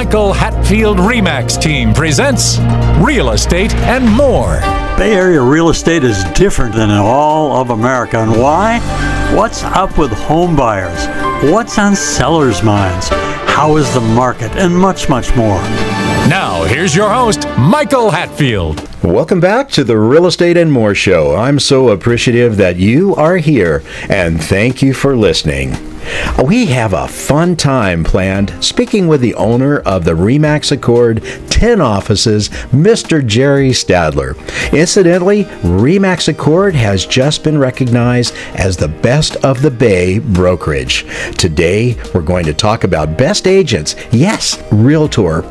Michael Hatfield RE/MAX team presents Real Estate and More. Bay Area real estate is different than in all of America. And why? What's up with home buyers? What's on sellers' minds? How is the market? And much, much more. Now, here's your host, Michael Hatfield. Welcome back to the Real Estate and More Show. I'm so appreciative that you are here, and thank you for listening. We have a fun time planned speaking with the owner of the RE/MAX Accord 10 offices, Mr. Jerry Stadtler. Incidentally, RE/MAX Accord has just been recognized as the best of the Bay Brokerage. Today, we're going to talk about best agents. Yes, Realtor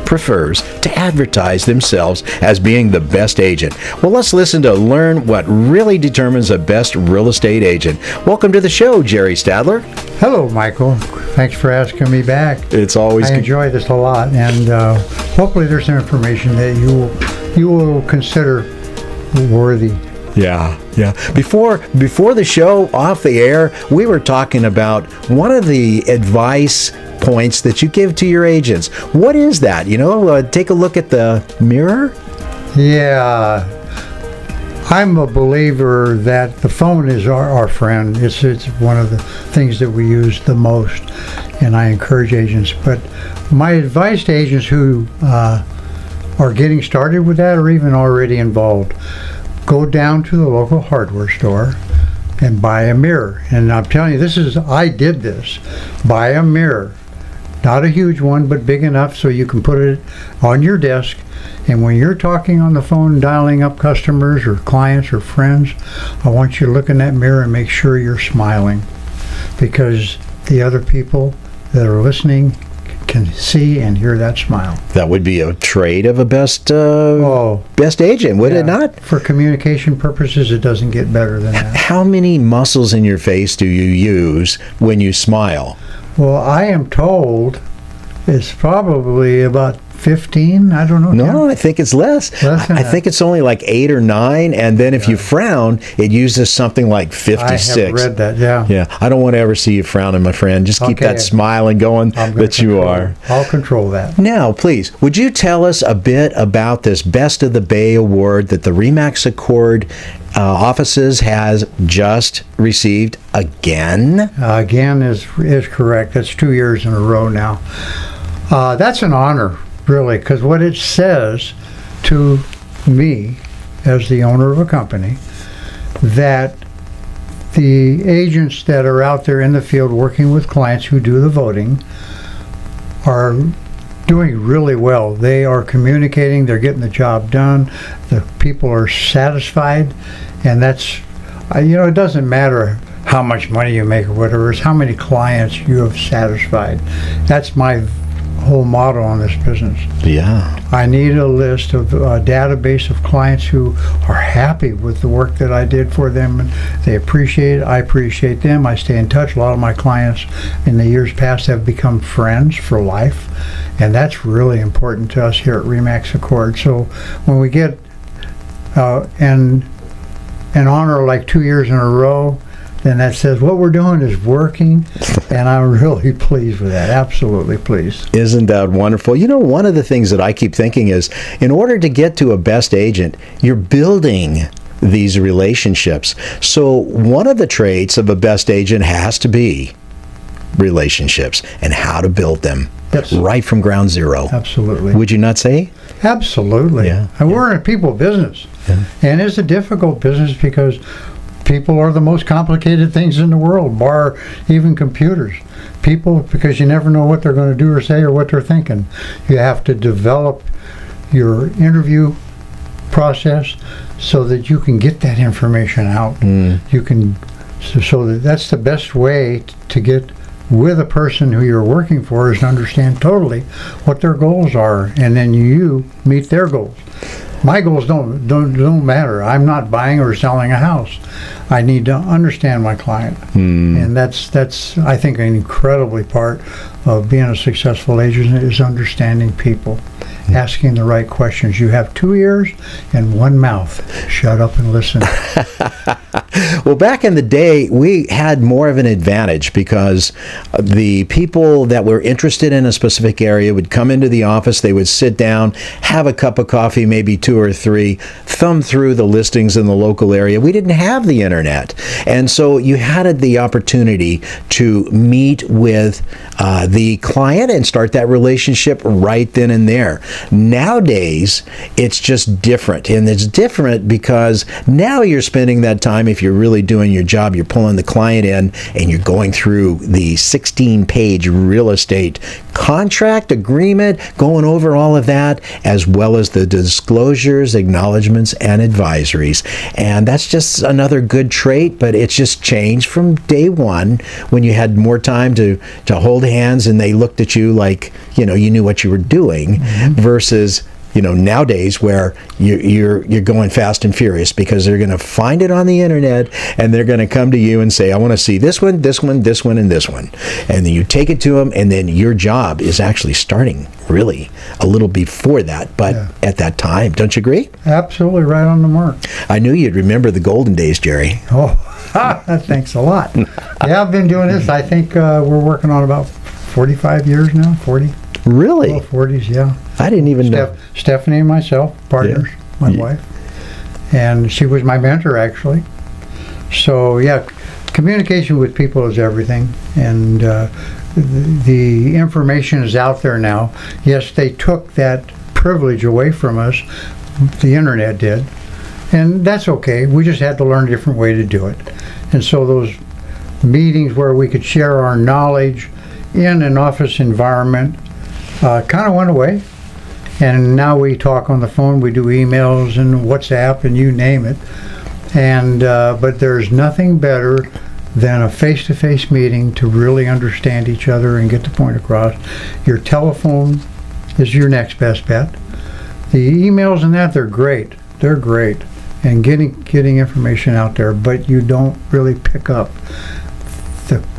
prefers to advertise themselves as being the best agent. Well, let's listen to learn what really determines a best real estate agent. Welcome to the show, Jerry Stadtler. Hello, Michael. Thanks for asking me back. It's always I enjoy this a lot, and hopefully there's some information that you will consider worthy. Yeah. Before the show, off the air, we were talking about one of the advice points that you give to your agents. What is that? Take a look at the mirror. Yeah. I'm a believer that the phone is our friend. It's one of the things that we use the most, and I encourage agents. But my advice to agents who are getting started with that or even already involved, go down to the local hardware store and buy a mirror. And I'm telling you, I did this. Buy a mirror. Not a huge one, but big enough so you can put it on your desk. And when you're talking on the phone, dialing up customers or clients or friends, I want you to look in that mirror and make sure you're smiling, because the other people that are listening can see and hear that smile. That would be a trait of a best agent, would it not? For communication purposes, it doesn't get better than that. How many muscles in your face do you use when you smile? Well, I am told it's probably about 15. I don't know. No, I think it's less. I think it's only like 8 or 9, and then if you frown, it uses something like 56. I have read that, yeah. Yeah, I don't want to ever see you frowning, my friend. Just keep that smiling going that you are. I'll control that. Now, please, would you tell us a bit about this Best of the Bay Award that the RE/MAX Accord offices has just received again? Again is correct. That's 2 years in a row now. That's an honor, really, because what it says to me as the owner of a company, that the agents that are out there in the field working with clients who do the voting are doing really well. They are communicating, they're getting the job done, the people are satisfied, and that's, it doesn't matter how much money you make or whatever, it's how many clients you have satisfied. That's my whole motto on this business. Yeah. I need a list of a database of clients who are happy with the work that I did for them, and they appreciate it. I appreciate them. I stay in touch. A lot of my clients in the years past have become friends for life, and that's really important to us here at RE/MAX Accord. So when we get an honor like 2 years in a row, then that says what we're doing is working, and I'm really pleased with that. Absolutely pleased. Isn't that wonderful? One of the things that I keep thinking is, in order to get to a best agent, you're building these relationships. So one of the traits of a best agent has to be relationships and how to build them. Yes. Right from ground zero. Absolutely. Would you not say? Absolutely. Yeah. And we're in a people business. Yeah. And it's a difficult business because people are the most complicated things in the world, bar even computers. People, because you never know what they're going to do or say or what they're thinking. You have to develop your interview process so that you can get that information out. You can, so that's the best way to get with a person who you're working for, is to understand totally what their goals are, and then you meet their goals. My goals don't matter. I'm not buying or selling a house. I need to understand my client, and that's I think an incredibly part of being a successful agent is understanding people, asking the right questions. You have 2 ears and one mouth. Shut up and listen. Well, back in the day, we had more of an advantage because the people that were interested in a specific area would come into the office, they would sit down, have a cup of coffee, maybe 2 or 3, thumb through the listings in the local area. We didn't have the internet. And so you had the opportunity to meet with the client and start that relationship right then and there. Nowadays, it's just different. And it's different because now you're spending that time, if you're really doing your job, you're pulling the client in and you're going through the 16-page real estate contract agreement, going over all of that, as well as the disclosures, acknowledgments, and advisories. And that's just another good trait, but it's just changed from day one when you had more time to hold hands and they looked at you like, you knew what you were doing, versus nowadays where you're going fast and furious because they're going to find it on the internet and they're going to come to you and say, I want to see this one, this one, this one, and this one. And then you take it to them, and then your job is actually starting really a little before that, but at that time. Don't you agree? Absolutely right on the mark. I knew you'd remember the golden days, Jerry. Oh, thanks a lot. Yeah, I've been doing this. I think we're working on about 45 years now, 40. Really? Low 40s, yeah. I didn't even know. Stephanie and myself, partners, my wife. And she was my mentor, actually. So, yeah, communication with people is everything. And the information is out there now. Yes, they took that privilege away from us. The internet did. And that's okay. We just had to learn a different way to do it. And so those meetings where we could share our knowledge in an office environment kind of went away, and now we talk on the phone, we do emails and WhatsApp and you name it, and but there's nothing better than a face-to-face meeting to really understand each other and get the point across. Your telephone is your next best bet. The emails and that, they're great, and getting information out there, but you don't really pick up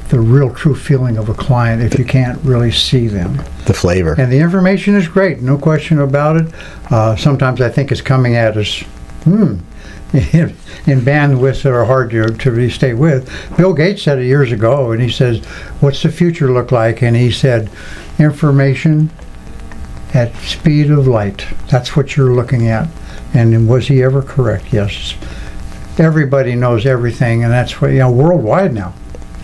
the real true feeling of a client if you can't really see them. The flavor. And the information is great, no question about it. Sometimes I think it's coming at us in bandwidths that are hard to really stay with. Bill Gates said it years ago, and he says, what's the future look like? And he said, information at speed of light. That's what you're looking at. And was he ever correct? Yes. Everybody knows everything, and that's what, worldwide now.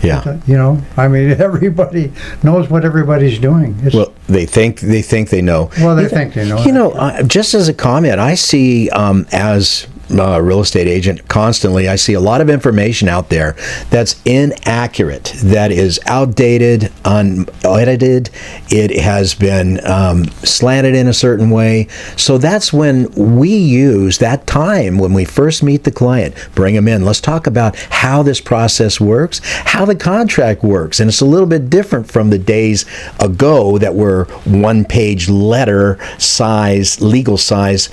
Yeah. Everybody knows what everybody's doing. Well, they think they know. Well, they think they know. Just as a comment, I see as a real estate agent constantly, I see a lot of information out there that's inaccurate, that is outdated, unedited. It has been slanted in a certain way. So that's when we use that time when we first meet the client, bring them in. Let's talk about how this process works, how the contract works. And it's a little bit different from the days ago that were one-page letter size, legal size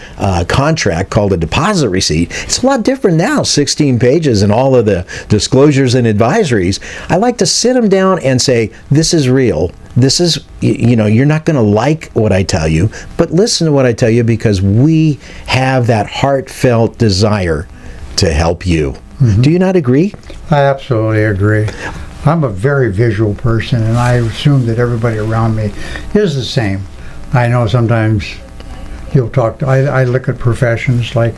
contract called a deposit receipt. It's a lot different now, 16 pages and all of the disclosures and advisories. I like to sit them down and say, this is real. This is, you're not going to like what I tell you, but listen to what I tell you because we have that heartfelt desire to help you. Mm-hmm. Do you not agree? I absolutely agree. I'm a very visual person, and I assume that everybody around me is the same. I know sometimes you'll talk to, I look at professions like,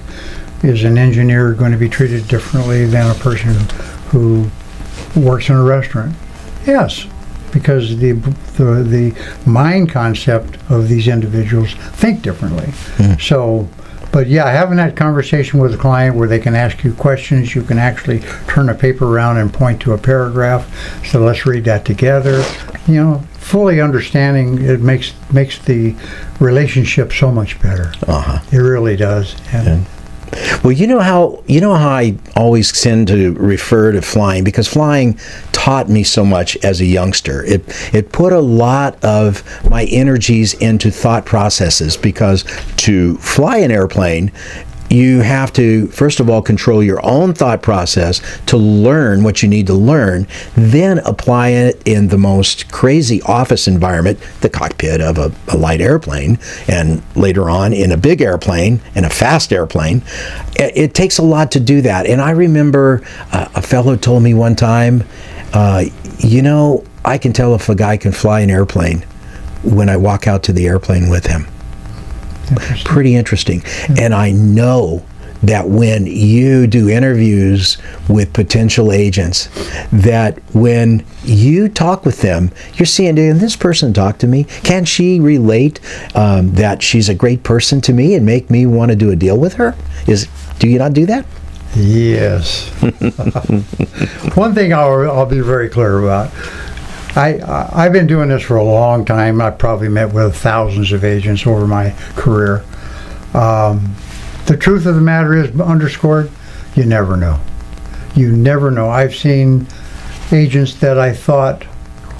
is an engineer going to be treated differently than a person who works in a restaurant? Yes, because the mind concept of these individuals think differently. Mm. So, but yeah, having that conversation with a client where they can ask you questions, you can actually turn a paper around and point to a paragraph. So let's read that together. Fully understanding it makes the relationship so much better. Uh-huh. It really does. And well, you know how I always tend to refer to flying, because flying taught me so much as a youngster. It put a lot of my energies into thought processes, because to fly an airplane, you have to, first of all, control your own thought process to learn what you need to learn, then apply it in the most crazy office environment, the cockpit of a light airplane, and later on in a big airplane and a fast airplane. It takes a lot to do that. And I remember a fellow told me one time, I can tell if a guy can fly an airplane when I walk out to the airplane with him. Pretty interesting. And I know that when you do interviews with potential agents, that when you talk with them, you're seeing, did this person talk to me? Can she relate that she's a great person to me and make me want to do a deal with her? Do you not do that? Yes. One thing I'll be very clear about. I've been doing this for a long time. I've probably met with thousands of agents over my career. The truth of the matter is, underscored, you never know. You never know. I've seen agents that I thought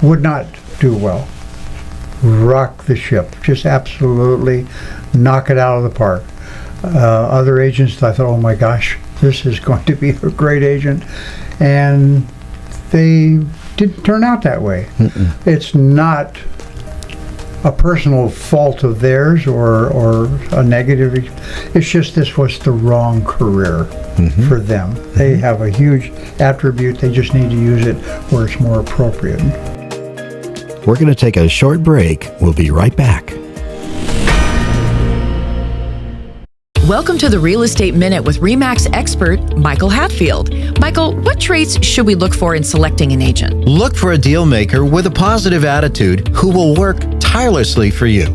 would not do well rock the ship, just absolutely knock it out of the park. Other agents that I thought, oh my gosh, this is going to be a great agent, and they didn't turn out that way. It's not a personal fault of theirs or a negative. It's just this was the wrong career for them. They have a huge attribute. They just need to use it where it's more appropriate. We're going to take a short break. We'll be right back. Welcome to the Real Estate Minute with RE/MAX expert Michael Hatfield. Michael, what traits should we look for in selecting an agent? Look for a deal maker with a positive attitude who will work tirelessly for you.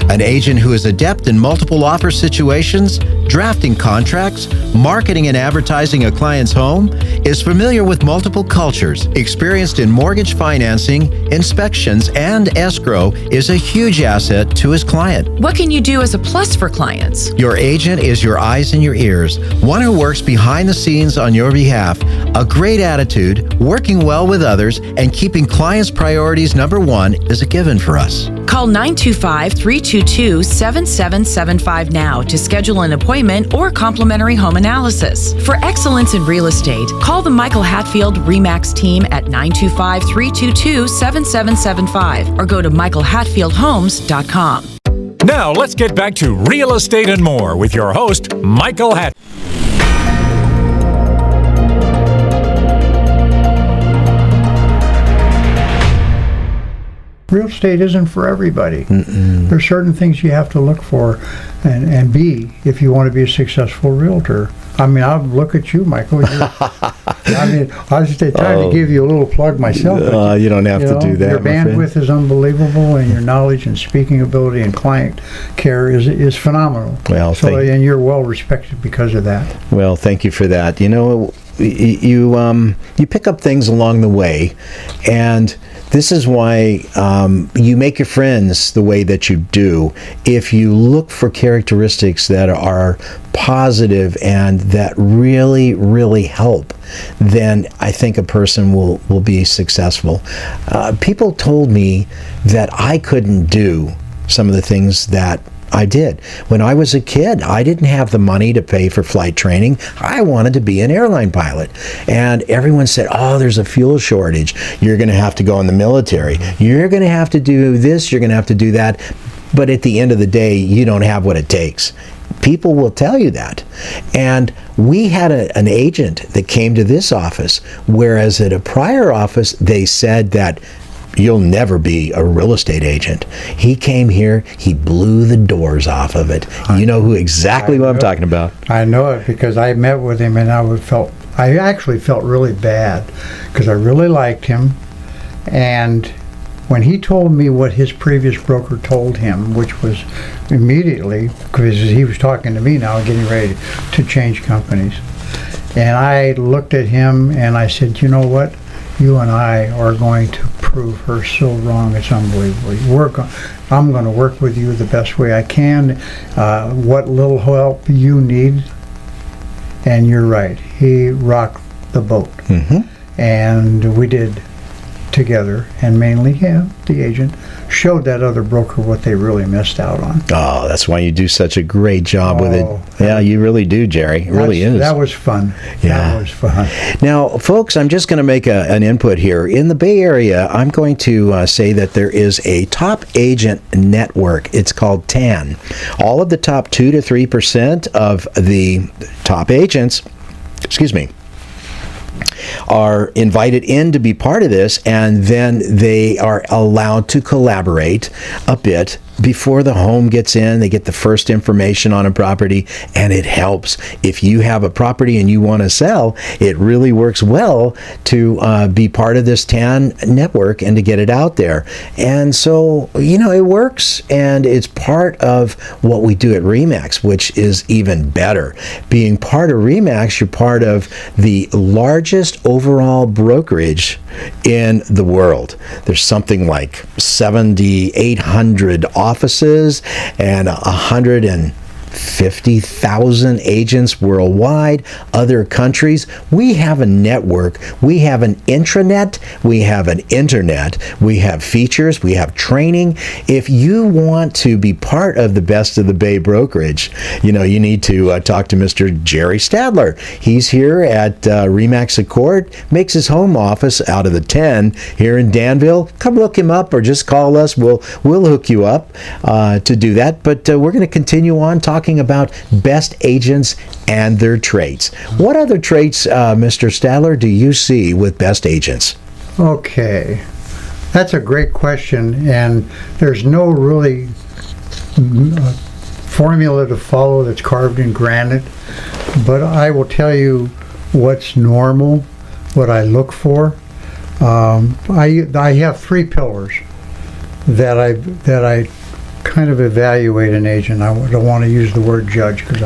An agent who is adept in multiple offer situations, drafting contracts, marketing and advertising a client's home, is familiar with multiple cultures, experienced in mortgage financing, inspections, and escrow, is a huge asset to his client. What can you do as a plus for clients? Your agent is your eyes and your ears, one who works behind the scenes on your behalf, a great attitude, working well with others, and keeping clients' priorities number one is a given for us. Call 925-322-7775 now to schedule an appointment or complimentary home analysis. For excellence in real estate, call the Michael Hatfield RE/MAX team at 925-322-7775 or go to michaelhatfieldhomes.com. Now let's get back to Real Estate and More with your host, Michael Hatfield. Real estate isn't for everybody. There's certain things you have to look for and be if you want to be a successful realtor. I mean, I'll look at you, Michael. I was just trying to give you a little plug myself. You don't have to do that. Your bandwidth is unbelievable, and your knowledge and speaking ability and client care is phenomenal. Well, and you're well respected because of that. Well, thank you for that. You know, you pick up things along the way, and this is why you make your friends the way that you do. If you look for characteristics that are positive and that really, really help, then I think a person will be successful. People told me that I couldn't do some of the things that I did. When I was a kid, I didn't have the money to pay for flight training. I wanted to be an airline pilot. And everyone said, oh, there's a fuel shortage. You're going to have to go in the military. You're going to have to do this. You're going to have to do that. But at the end of the day, you don't have what it takes. People will tell you that. And we had an agent that came to this office, whereas at a prior office, they said that you'll never be a real estate agent. He came here, he blew the doors off of it. You know exactly what I'm talking about. I know it because I met with him and I actually felt really bad because I really liked him. And when he told me what his previous broker told him, which was immediately, because he was talking to me now, getting ready to change companies. And I looked at him and I said, you know what? You and I are going to prove her so wrong. It's unbelievable. I'm going to work with you the best way I can. What little help you need. And you're right. He rocked the boat. And we did together, and mainly him, the agent, showed that other broker what they really missed out on. Oh, that's why you do such a great job with Oh, it. Yeah, you really do, Jerry. It really is. That was fun. Yeah. That was fun. Now, folks, I'm just going to make an input here. In the Bay Area, I'm going to say that there is a top agent network. It's called TAN. All of the top 2 to 3% of the top agents, are invited in to be part of this, and then they are allowed to collaborate a bit before the home gets in. They get the first information on a property, and it helps. If you have a property and you want to sell, it really works well to be part of this TAN network and to get it out there. And so, it works, and it's part of what we do at RE/MAX, which is even better. Being part of RE/MAX, you're part of the largest overall brokerage in the world. There's something like 7,800 offices and 150,000 agents worldwide, other countries. We have a network. We have an intranet. We have an internet. We have features. We have training. If you want to be part of the best of the Bay Brokerage, you need to talk to Mr. Jerry Stadtler. He's here at RE/MAX Accord, makes his home office out of the 10 here in Danville. Come look him up or just call us. We'll hook you up to do that. But we're going to continue on talking about best agents and their traits. What other traits, Mr. Stadtler, do you see with best agents? Okay. That's a great question, and there's no really formula to follow that's carved in granite, but I will tell you what's normal, what I look for. I have 3 pillars that I kind of evaluate an agent. I don't want to use the word judge because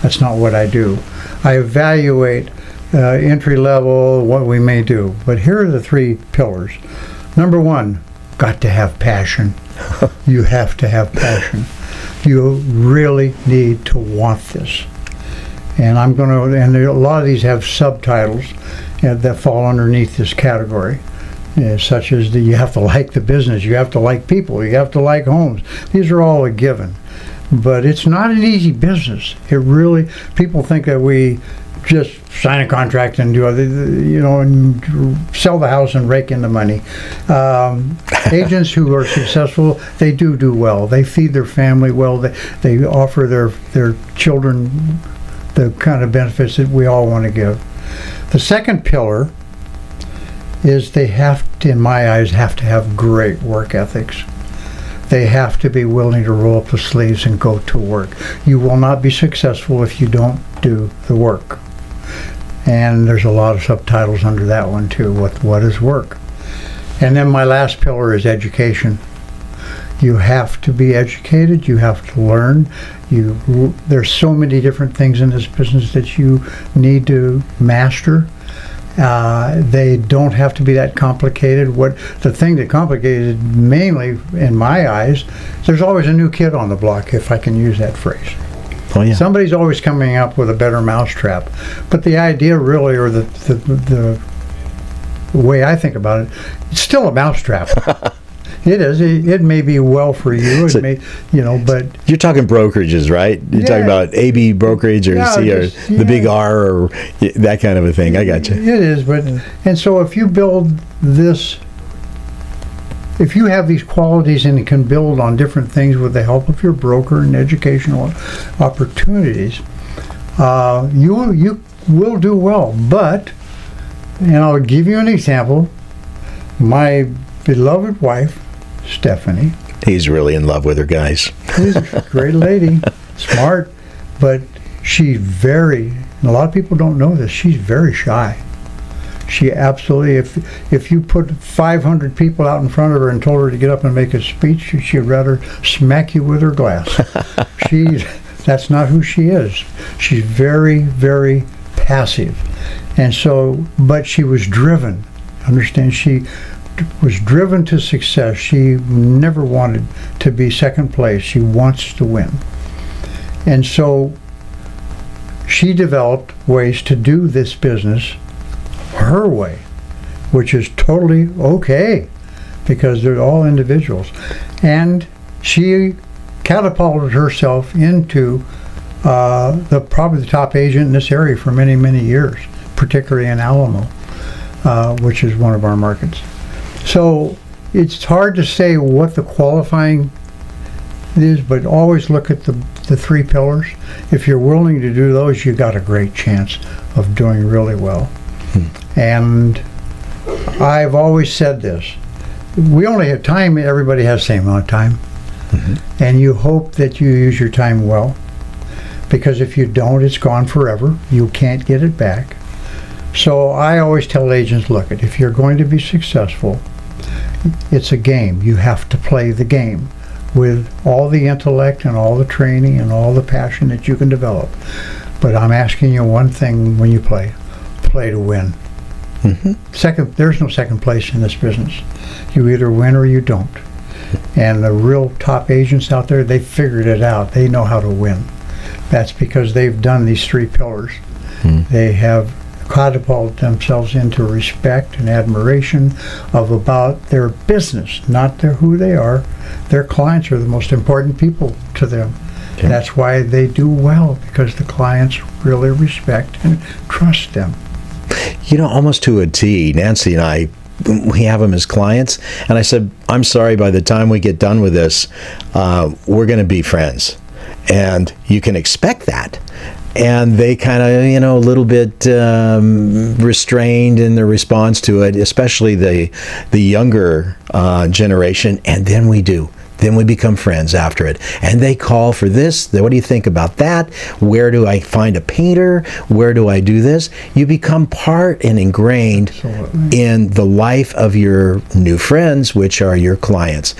that's not what I do. I evaluate entry level, what we may do. But here are the 3 pillars. Number 1, got to have passion. You have to have passion. You really need to want this. And a lot of these have subtitles that fall underneath this category. Such as you have to like the business, you have to like people, you have to like homes. These are all a given. But it's not an easy business. People think that we just sign a contract and do and sell the house and rake in the money. Agents who are successful, they do well. They feed their family well. They offer their children the kind of benefits that we all want to give. The second pillar is they have to, in my eyes, have to have great work ethics. They have to be willing to roll up the sleeves and go to work. You will not be successful if you don't do the work. And there's a lot of subtitles under that one too. What is work? And then my last pillar is education. You have to be educated. You have to learn. There's so many different things in this business that you need to master. They don't have to be that complicated. The thing that complicated mainly, in my eyes, there's always a new kid on the block, if I can use that phrase. Oh, yeah. Somebody's always coming up with a better mousetrap. But the idea really, or the way I think about it, it's still a mousetrap. It is. It may be well for you. But You're talking brokerages, right? You're talking about AB brokerage or C or the big R or that kind of a thing. I got you. It is, and so if you build this, if you have these qualities and you can build on different things with the help of your broker and educational opportunities, you will do well. But, and I'll give you an example. My beloved wife, Stephanie. He's really in love with her, guys. She's a great lady, smart, but she's and a lot of people don't know this, she's very shy. She absolutely, if you put 500 people out in front of her and told her to get up and make a speech, she'd rather smack you with her glass. That's not who she is. She's very, very passive. And so, but she was driven. Understand, she was driven to success. She never wanted to be second place. She wants to win. And so she developed ways to do this business her way. which is totally okay because they're all individuals. And she catapulted herself into probably the top agent in this area for many, many years, particularly in Alamo, which is one of our markets. So it's hard to say what the qualifying is, but always look at the three pillars. If you're willing to do those, you got a great chance of doing really well. And I've always said this. We only have time, everybody has the same amount of time. And you hope that you use your time well, because if you don't, it's gone forever. You can't get it back. So I always tell agents, look, if you're going to be successful, it's a game. You have to play the game with all the intellect and all the training and all the passion that you can develop. But I'm asking you one thing when you play to win. There's no second place in this business. You either win or you don't. And the real top agents out there, they figured it out. They know how to win. That's because they've done these three pillars. They have catapulted themselves into respect and admiration about their business, not who they are. Their clients are the most important people to them. Okay. That's why they do well, because the clients really respect and trust them. You know, almost to a T, Nancy and I, we have them as clients, and I said, I'm sorry, by the time we get done with this, we're going to be friends. And you can expect that. And they kind of, a little bit restrained in their response to it, especially the younger generation. And then we do. Then we become friends after it. And they call for this. What do you think about that? Where do I find a painter? Where do I do this? You become part and ingrained in the life of your new friends, which are your clients.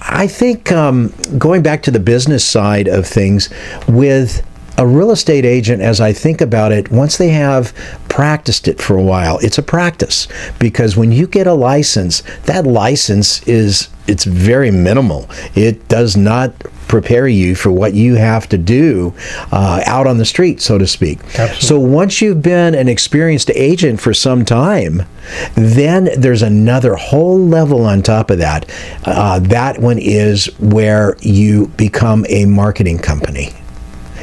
I think going back to the business side of things, with a real estate agent, as I think about it, once they have practiced it for a while, it's a practice, because when you get a license, that license it's very minimal. It does not prepare you for what you have to do out on the street, so to speak. Absolutely. So once you've been an experienced agent for some time, then there's another whole level on top of that. That one is where you become a marketing company.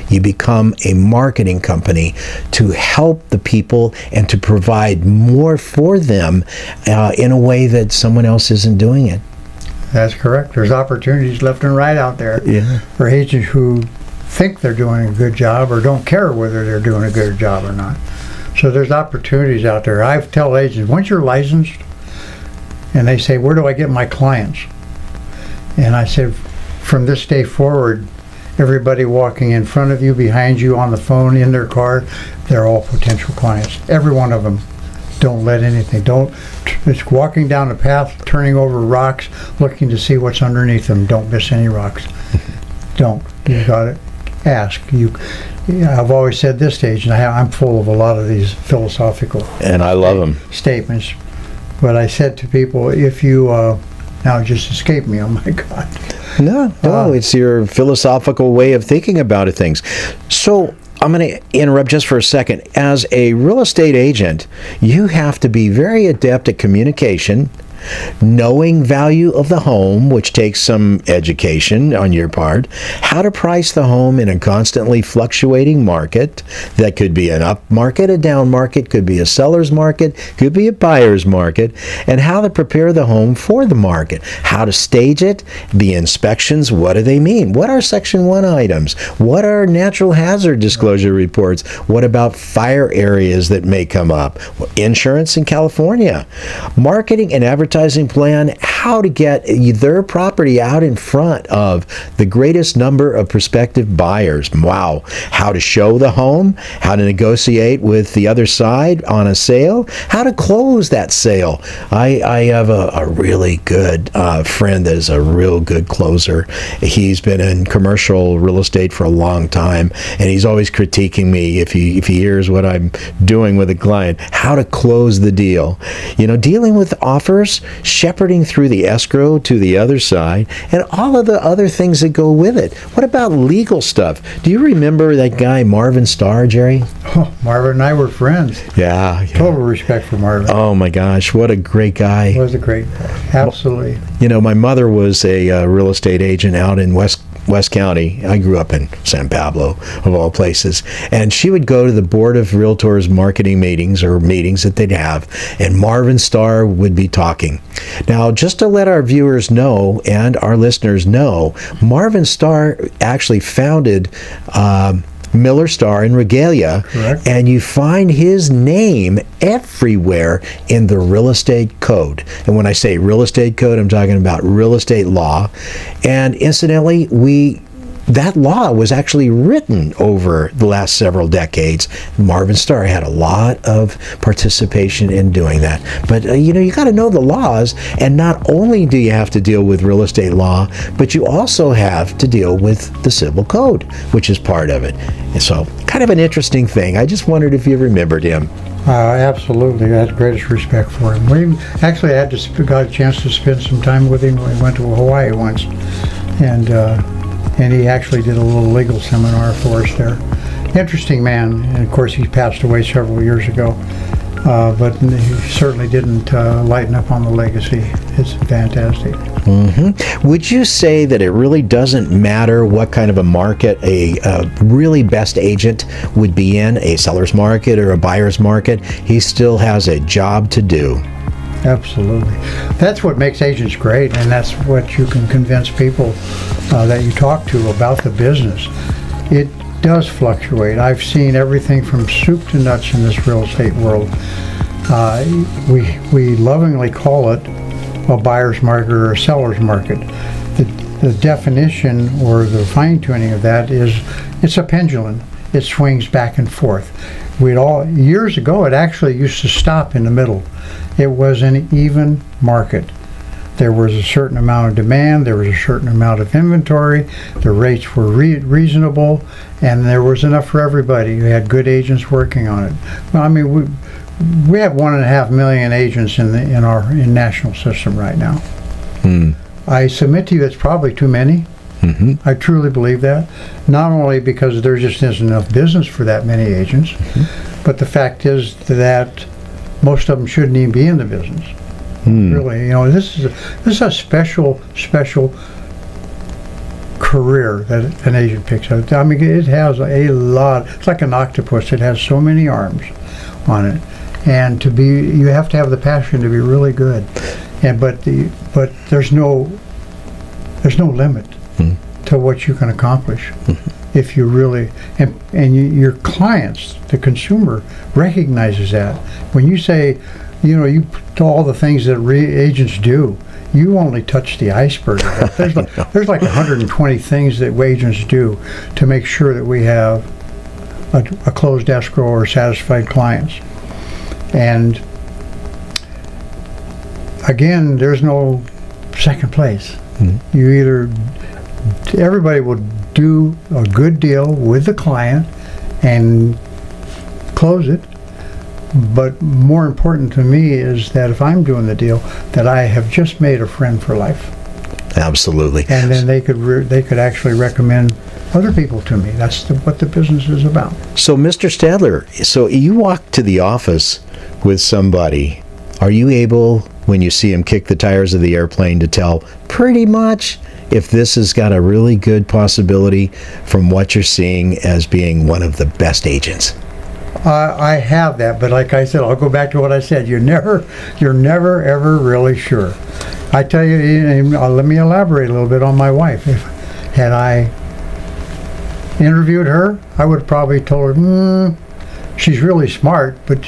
You become a marketing company to help the people and to provide more for them in a way that someone else isn't doing it. That's correct. There's opportunities left and right out there for agents who think they're doing a good job or don't care whether they're doing a good job or not. So there's opportunities out there. I tell agents, once you're licensed, and they say, where do I get my clients? And I said, from this day forward, everybody walking in front of you, behind you, on the phone, in their car, they're all potential clients. Every one of them. Don't let anything. It's walking down the path, turning over rocks, looking to see what's underneath them. Don't miss any rocks. Don't. You got to ask. I've always said this stage, and I'm full of a lot of these philosophical and I love them statements. But I said to people, if you now it just escaped me. Oh my God. No, it's your philosophical way of thinking about things. So I'm going to interrupt just for a second. As a real estate agent, you have to be very adept at communication, knowing value of the home, which takes some education on your part, how to price the home in a constantly fluctuating market. That could be an up market, a down market, could be a seller's market, could be a buyer's market, and how to prepare the home for the market, how to stage it, the inspections, what do they mean? What are Section 1 items? What are natural hazard disclosure reports? What about fire areas that may come up? Insurance in California. Marketing and advertising plan, how to get their property out in front of the greatest number of prospective buyers. Wow. How to show the home, how to negotiate with the other side on a sale, how to close that sale. I have a really good friend that is a real good closer. He's been in commercial real estate for a long time, and he's always critiquing me if he hears what I'm doing with a client, how to close the deal. Dealing with offers, shepherding through the escrow to the other side, and all of the other things that go with it. What about legal stuff? Do you remember that guy Marvin Starr, Jerry? Oh, Marvin and I were friends. Yeah. Total respect for Marvin. Oh my gosh, what a great guy. He was a great guy. Absolutely. You know, my mother was a real estate agent out in West County. I grew up in San Pablo, of all places. And she would go to the Board of Realtors marketing meetings or meetings that they'd have, and Marvin Starr would be talking. Now, just to let our viewers know and our listeners know, Marvin Starr actually founded Miller Starr and Regalia. Correct. And you find his name everywhere in the real estate code. And when I say real estate code, I'm talking about real estate law. And incidentally, that law was actually written over the last several decades. Marvin Starr had a lot of participation in doing that. But you got to know the laws, and not only do you have to deal with real estate law, but you also have to deal with the civil code, which is part of it. And so, kind of an interesting thing. I just wondered if you remembered him. Absolutely. I had the greatest respect for him. We actually got a chance to spend some time with him when we went to Hawaii once. And he actually did a little legal seminar for us there. Interesting man, and of course he passed away several years ago, but he certainly didn't lighten up on the legacy. It's fantastic. Mm-hmm. Would you say that it really doesn't matter what kind of a market a really best agent would be in, a seller's market or a buyer's market? He still has a job to do. Absolutely. That's what makes agents great, and that's what you can convince people that you talk to about the business. It does fluctuate. I've seen everything from soup to nuts in this real estate world. We lovingly call it a buyer's market or a seller's market. The definition or the fine-tuning of that is it's a pendulum. It swings back and forth. Years ago, it actually used to stop in the middle. It was an even market. There was a certain amount of demand, there was a certain amount of inventory, the rates were reasonable, and there was enough for everybody. You had good agents working on it. Well, I mean, we have 1.5 million agents in our national system right now. I submit to you it's probably too many. Mm-hmm. I truly believe that. Not only because there just isn't enough business for that many agents, but the fact is that most of them shouldn't even be in the business. Really, this is a special career that an agent picks up. I mean, it has a lot. It's like an octopus. It has so many arms on it, and you have to have the passion to be really good. But there's no limit to what you can accomplish if you really and your clients, the consumer, recognizes that. When you say, you do all the things that agents do, you only touch the iceberg. There's like 120 things that agents do to make sure that we have a closed escrow or satisfied clients. And again, there's no second place. Everybody will do a good deal with the client and close it. But more important to me is that if I'm doing the deal, that I have just made a friend for life. Absolutely. And then they could actually recommend other people to me. That's what the business is about. So, Mr. Stadtler, so you walk to the office with somebody. Are you able, when you see him kick the tires of the airplane, to tell pretty much if this has got a really good possibility from what you're seeing as being one of the best agents? I have that, but like I said, I'll go back to what I said. You're never ever really sure. I tell you, let me elaborate a little bit on my wife. Had I interviewed her, I would have probably told her, she's really smart, but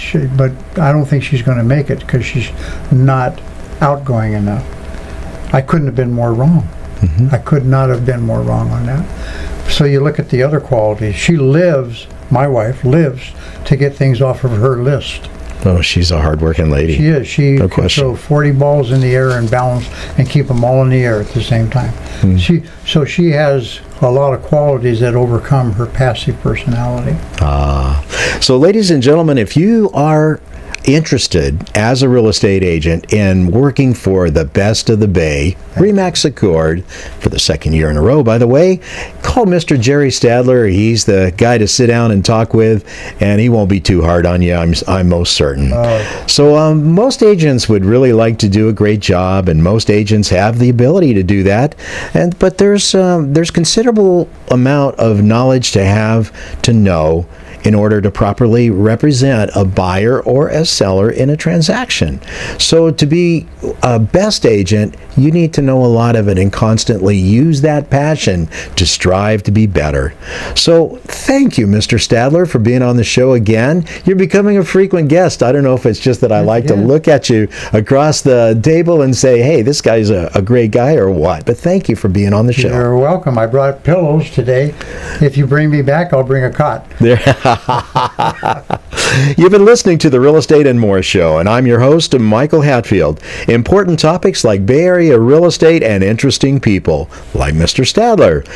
I don't think she's going to make it because she's not outgoing enough. I couldn't have been more wrong. I could not have been more wrong on that. So you look at the other qualities. My wife lives to get things off of her list. Oh, she's a hard-working lady. She is. She can throw 40 balls in the air and balance and keep them all in the air at the same time. She has a lot of qualities that overcome her passive personality. So, ladies and gentlemen, if you are interested as a real estate agent in working for the best of the Bay, RE/MAX Accord, for the second year in a row, by the way, call Mr. Jerry Stadtler. He's the guy to sit down and talk with, and he won't be too hard on you, I'm most certain. So most agents would really like to do a great job, and most agents have the ability to do that. But there's considerable amount of knowledge to have to know in order to properly represent a buyer or a seller in a transaction. So to be a best agent, you need to know a lot of it and constantly use that passion to strive to be better. So thank you, Mr. Stadtler, for being on the show again. You're becoming a frequent guest. I don't know if it's just that I like to look at you across the table and say, hey, this guy's a great guy, or what. But thank you for being on the show. You're welcome. I brought pillows today. If you bring me back, I'll bring a cot. There. You've been listening to the Real Estate and More Show, and I'm your host, Michael Hatfield. Important topics like Bay Area real estate and interesting people like Mr. Stadtler.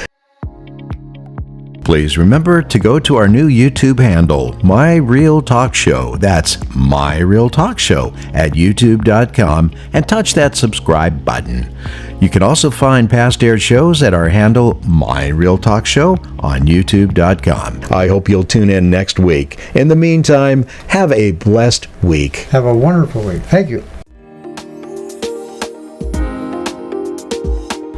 Please remember to go to our new YouTube handle, My Real Talk Show. That's My Real Talk Show at youtube.com, and touch that subscribe button. You can also find past aired shows at our handle, My Real Talk Show, on youtube.com. I hope you'll tune in next week. In the meantime, have a blessed week. Have a wonderful week. Thank you.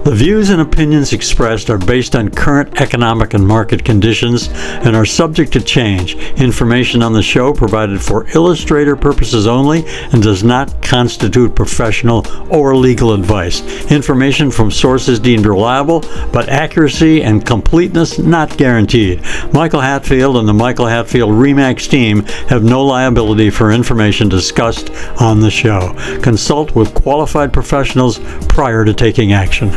The views and opinions expressed are based on current economic and market conditions and are subject to change. Information on the show provided for illustrator purposes only and does not constitute professional or legal advice. Information from sources deemed reliable, but accuracy and completeness not guaranteed. Michael Hatfield and the Michael Hatfield RE/MAX team have no liability for information discussed on the show. Consult with qualified professionals prior to taking action.